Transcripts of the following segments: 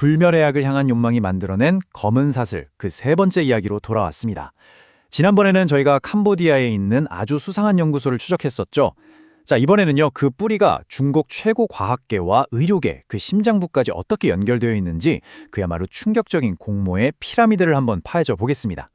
불멸의 악을 향한 욕망이 만들어낸 검은 사슬, 그 세 번째 이야기로 돌아왔습니다. 지난번에는 저희가 캄보디아에 있는 아주 수상한 연구소를 추적했었죠. 자, 이번에는요, 그 뿌리가 중국 최고 과학계와 의료계, 그 심장부까지 어떻게 연결되어 있는지 그야말로 충격적인 공모의 피라미드를 한번 파헤쳐 보겠습니다.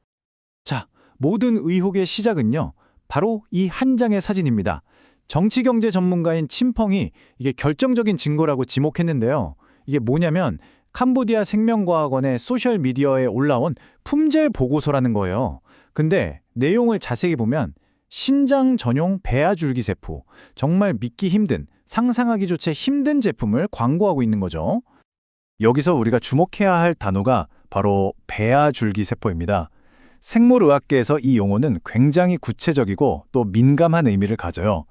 자, 모든 의혹의 시작은요, 바로 이 한 장의 사진입니다. 정치경제 전문가인 친펑이 이게 결정적인 증거라고 지목했는데요. 이게 뭐냐면 캄보디아 생명과학원의 소셜미디어에 올라온 품질 보고서라는 거예요. 근데 내용을 자세히 보면 신장 전용 배아줄기세포, 정말 믿기 힘든, 상상하기조차 힘든 제품을 광고하고 있는 거죠. 여기서 우리가 주목해야 할 단어가 바로 배아줄기세포입니다. 생물의학계에서 이 용어는 굉장히 구체적이고 또 민감한 의미를 가져요.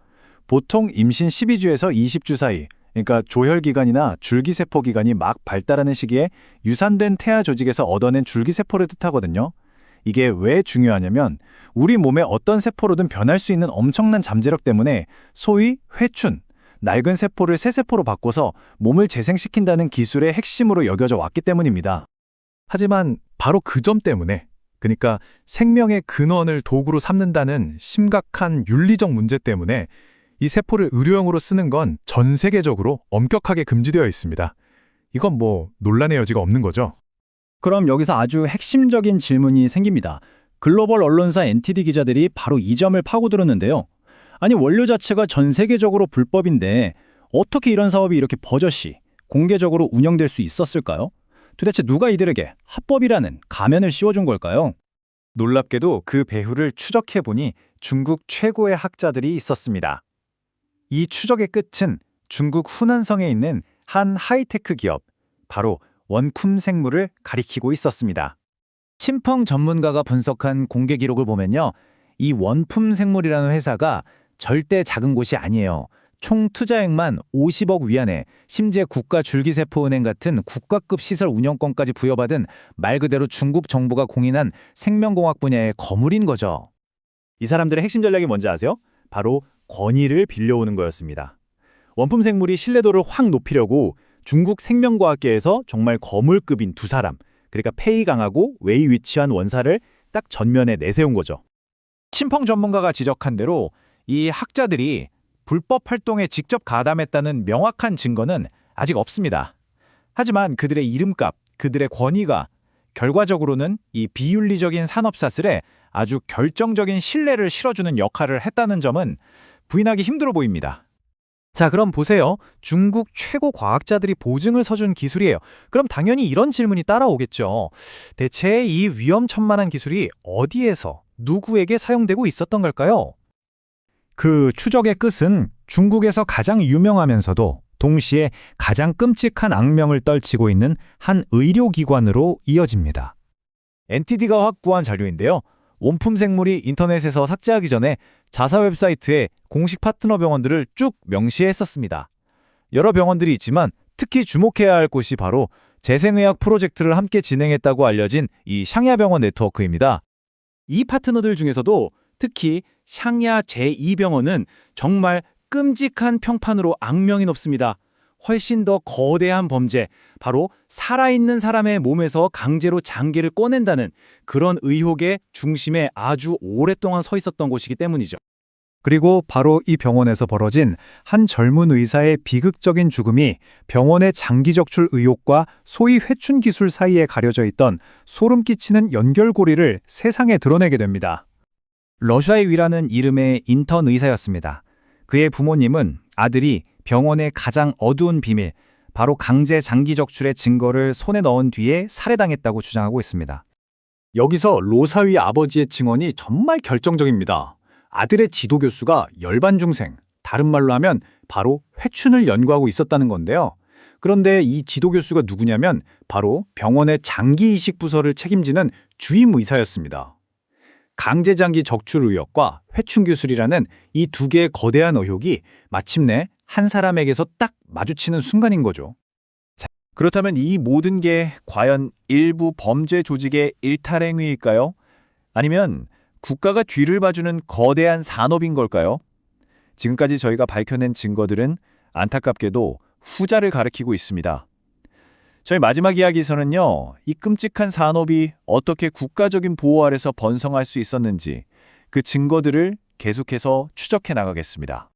보통 임신 12주에서 20주 사이, 그러니까 조혈기관이나 줄기세포 기관이 막 발달하는 시기에 유산된 태아 조직에서 얻어낸 줄기세포를 뜻하거든요. 이게 왜 중요하냐면 우리 몸의 어떤 세포로든 변할 수 있는 엄청난 잠재력 때문에 소위 회춘, 낡은 세포를 새 세포로 바꿔서 몸을 재생시킨다는 기술의 핵심으로 여겨져 왔기 때문입니다. 하지만 바로 그 점 때문에, 그러니까 생명의 근원을 도구로 삼는다는 심각한 윤리적 문제 때문에 이 세포를 의료용으로 쓰는 건 전 세계적으로 엄격하게 금지되어 있습니다. 이건 논란의 여지가 없는 거죠. 그럼 여기서 아주 핵심적인 질문이 생깁니다. 글로벌 언론사 NTD 기자들이 바로 이 점을 파고들었는데요. 아니, 원료 자체가 전 세계적으로 불법인데 어떻게 이런 사업이 이렇게 버젓이 공개적으로 운영될 수 있었을까요? 도대체 누가 이들에게 합법이라는 가면을 씌워준 걸까요? 놀랍게도 그 배후를 추적해보니 중국 최고의 학자들이 있었습니다. 이 추적의 끝은 중국 후난성에 있는 한 하이테크 기업, 바로 원쿰 생물을 가리키고 있었습니다. 친펑 전문가가 분석한 공개 기록을 보면요, 이 원쿰 생물이라는 회사가 절대 작은 곳이 아니에요. 총 투자액만 50억 위안에 심지어 국가줄기세포은행 같은 국가급 시설 운영권까지 부여받은 말 그대로 중국 정부가 공인한 생명공학 분야의 거물인 거죠. 이 사람들의 핵심 전략이 뭔지 아세요? 바로 권위를 빌려오는 거였습니다. 원품 생물이 신뢰도를 확 높이려고 중국 생명과학계에서 정말 거물급인 두 사람, 그러니까 폐이 강하고 외이 위치한 원사를 딱 전면에 내세운 거죠. 친펑 전문가가 지적한 대로 이 학자들이 불법 활동에 직접 가담했다는 명확한 증거는 아직 없습니다. 하지만 그들의 이름값, 그들의 권위가 결과적으로는 이 비윤리적인 산업사슬에 아주 결정적인 신뢰를 실어주는 역할을 했다는 점은 부인하기 힘들어 보입니다. 자, 그럼 보세요. 중국 최고 과학자들이 보증을 서준 기술이에요. 그럼 당연히 이런 질문이 따라오겠죠. 대체 이 위험천만한 기술이 어디에서 누구에게 사용되고 있었던 걸까요? 그 추적의 끝은 중국에서 가장 유명하면서도 동시에 가장 끔찍한 악명을 떨치고 있는 한 의료기관으로 이어집니다. NTD가 확보한 자료인데요. 원품 생물이 인터넷에서 삭제하기 전에 자사 웹사이트에 공식 파트너 병원들을 쭉 명시했었습니다. 여러 병원들이 있지만 특히 주목해야 할 곳이 바로 재생의학 프로젝트를 함께 진행했다고 알려진 이 샹야병원 네트워크입니다. 이 파트너들 중에서도 특히 샹야 제2병원은 정말 끔찍한 평판으로 악명이 높습니다. 훨씬 더 거대한 범죄, 바로 살아있는 사람의 몸에서 강제로 장기를 꺼낸다는 그런 의혹의 중심에 아주 오랫동안 서 있었던 곳이기 때문이죠. 그리고 바로 이 병원에서 벌어진 한 젊은 의사의 비극적인 죽음이 병원의 장기 적출 의혹과 소위 회춘 기술 사이에 가려져 있던 소름 끼치는 연결고리를 세상에 드러내게 됩니다. 러시아의 위라는 이름의 인턴 의사였습니다. 그의 부모님은 아들이 병원의 가장 어두운 비밀, 바로 강제 장기 적출의 증거를 손에 넣은 뒤에 살해당했다고 주장하고 있습니다. 여기서 로사위 아버지의 증언이 정말 결정적입니다. 아들의 지도교수가 열반중생, 다른 말로 하면 바로 회춘을 연구하고 있었다는 건데요. 그런데 이 지도교수가 누구냐면 바로 병원의 장기 이식 부서를 책임지는 주임 의사였습니다. 강제장기 적출 의혹과 회춘 기술이라는 이 두 개의 거대한 의혹이 마침내 한 사람에게서 딱 마주치는 순간인 거죠. 자, 그렇다면 이 모든 게 과연 일부 범죄 조직의 일탈행위일까요? 아니면 국가가 뒤를 봐주는 거대한 산업인 걸까요? 지금까지 저희가 밝혀낸 증거들은 안타깝게도 후자를 가리키고 있습니다. 저희 마지막 이야기에서는요, 이 끔찍한 산업이 어떻게 국가적인 보호 아래서 번성할 수 있었는지 그 증거들을 계속해서 추적해 나가겠습니다.